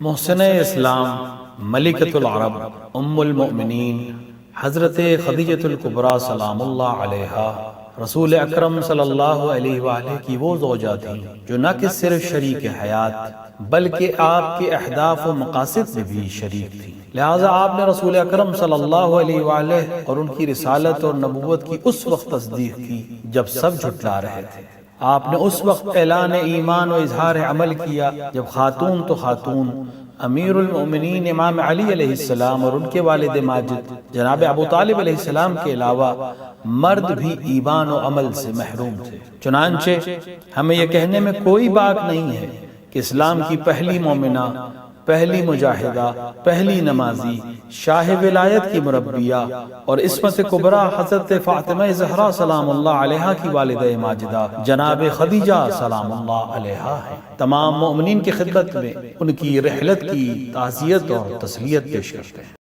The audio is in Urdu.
محسن اسلام ملکۃ العرب ام المؤمنین حضرت خدیجۃ الکبریٰ سلام اللہ علیہا رسول اکرم صلی اللہ علیہ وآلہ کی وہ زوجہ تھیں جو نہ کہ صرف شریک حیات بلکہ آپ کے اہداف و مقاصد میں بھی شریک تھی۔ لہٰذا آپ نے رسول اکرم صلی اللہ علیہ وآلہ اور ان کی رسالت اور نبوت کی اس وقت تصدیق کی جب سب جھٹلا رہے تھے۔ آپ نے اس وقت اعلان ایمان و اظہار عمل کیا جب خاتون تو خاتون امیر المؤمنین امام علی علیہ السلام اور ان کے والد ماجد جناب ابو طالب علیہ السلام کے علاوہ مرد بھی ایمان و عمل سے محروم تھے۔ چنانچہ ہمیں یہ کہنے میں کوئی باک نہیں ہے کہ اسلام کی پہلی مومنہ، پہلی مجاہدہ، پہلی نمازی، شاہ ولایت کی مربیہ اور عصمت کبریٰ حضرت فاطمہ زہرا سلام اللہ علیہا کی والدہ ماجدہ جناب خدیجہ سلام اللہ علیہا ہے۔ تمام مومنین کی خدمت میں ان کی رحلت کی تعزیت اور تسلیت پیش کرتے ہیں۔